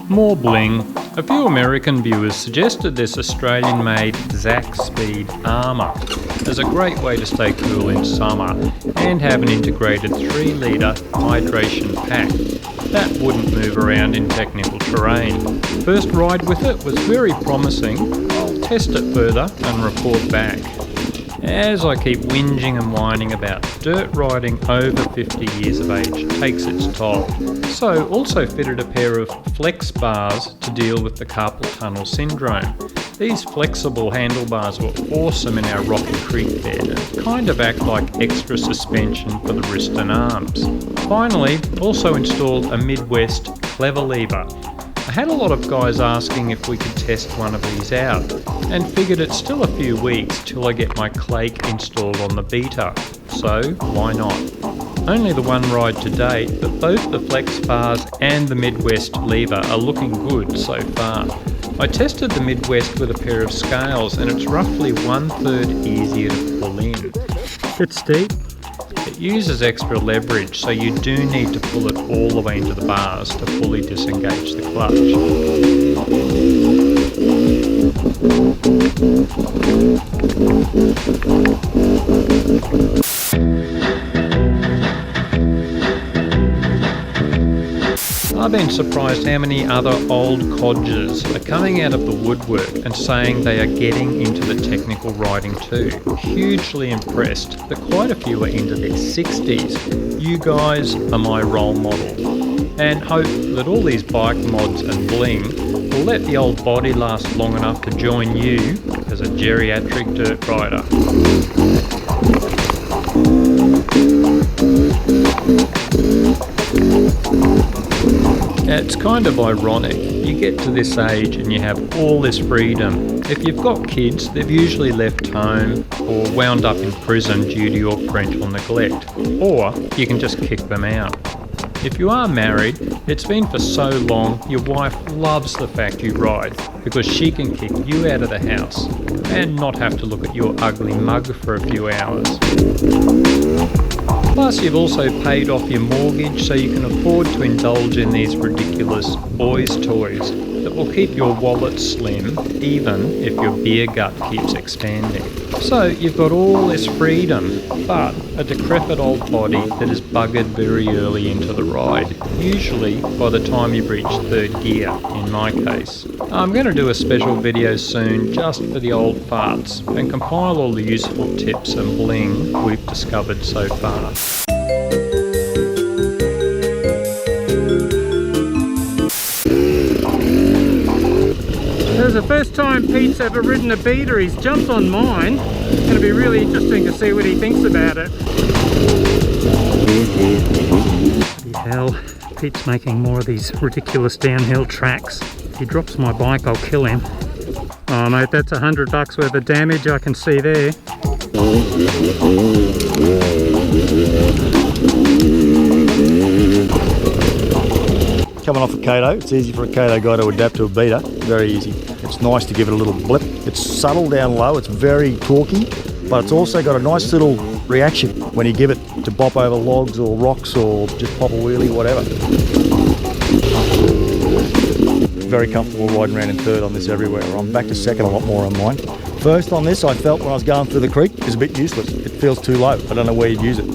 More bling. A few American viewers suggested this Australian-made Zac Speed Armour as a great way to stay cool in summer and have an integrated 3-litre hydration pack that wouldn't move around in technical terrain. First ride with it was very promising. I'll test it further and report back. As I keep whinging and whining about dirt riding over 50 years of age takes its toll. So also fitted a pair of flex bars to deal with the carpal tunnel syndrome. These flexible handlebars were awesome in our rocky creek bed and kind of act like extra suspension for the wrist and arms. Finally, also installed a Midwest clever lever. I had a lot of guys asking if we could test one of these out, and figured it's still a few weeks till I get my Clake installed on the Beta, so why not? Only the one ride to date, but both the flex bars and the Midwest lever are looking good so far. I tested the Midwest with a pair of scales and it's roughly 1/3 easier to pull in. Bit steep. It uses extra leverage, so you do need to pull it all the way into the bars to fully disengage the clutch. I've been surprised how many other old codgers are coming out of the woodwork and saying they are getting into the technical riding too. Hugely impressed that quite a few are into their 60s. You guys are my role model, and hope that all these bike mods and bling will let the old body last long enough to join you as a geriatric dirt rider. It's kind of ironic. You get to this age and you have all this freedom. If you've got kids, they've usually left home or wound up in prison due to your parental neglect, or you can just kick them out. If you are married, it's been for so long, your wife loves the fact you ride because she can kick you out of the house and not have to look at your ugly mug for a few hours. Plus, you've also paid off your mortgage so you can afford to indulge in these ridiculous boys' toys that will keep your wallet slim even if your beer gut keeps expanding. So you've got all this freedom, but a decrepit old body that is buggered very early into the ride, usually by the time you've reached 3rd gear in my case. I'm going to do a special video soon just for the old farts and compile all the useful tips and bling we've discovered so far. This is the first time Pete's ever ridden a Beta. He's jumped on mine. It's going to be really interesting to see what he thinks about it. Bloody hell, Pete's making more of these ridiculous downhill tracks. If he drops my bike, I'll kill him. Oh mate, that's $100 worth of damage I can see there. Coming off a Kato, it's easy for a Kato guy to adapt to a Beta, very easy. It's nice to give it a little blip. It's subtle down low, it's very torquey, but it's also got a nice little reaction when you give it to bop over logs or rocks or just pop a wheelie, whatever. Very comfortable riding around in 3rd on this everywhere. I'm back to 2nd a lot more on mine. First on this, I felt when I was going through the creek, is a bit useless. It feels too low. I don't know where you'd use it.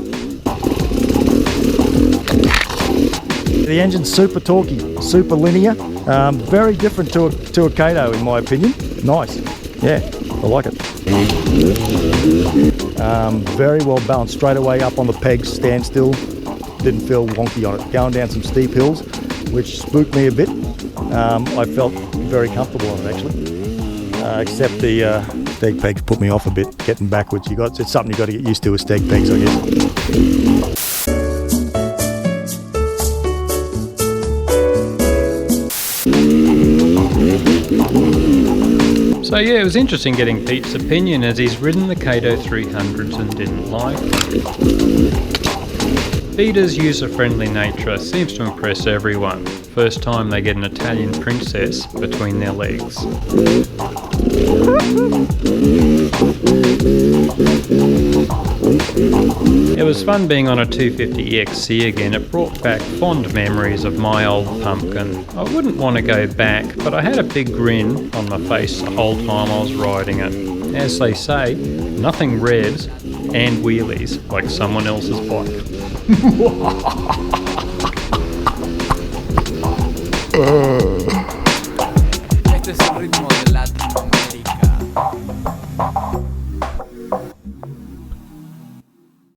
The engine's super torquey, super linear, very different to a Kato in my opinion. Nice, yeah, I like it. Very well balanced, straight away up on the pegs, stand still, didn't feel wonky on it. Going down some steep hills, which spooked me a bit, I felt very comfortable on it actually, except the steg pegs put me off a bit, getting backwards. It's something you got to get used to with steg pegs, I guess. So yeah, it was interesting getting Pete's opinion as he's ridden the Kato 300s and didn't like it. Beta's user-friendly nature seems to impress everyone. First time they get an Italian princess between their legs. It was fun being on a 250XC again. It brought back fond memories of my old pumpkin. I wouldn't want to go back, but I had a big grin on my face the whole time I was riding it. As they say, nothing revs and wheelies like someone else's bike. Este es el ritmo de Latinoamérica.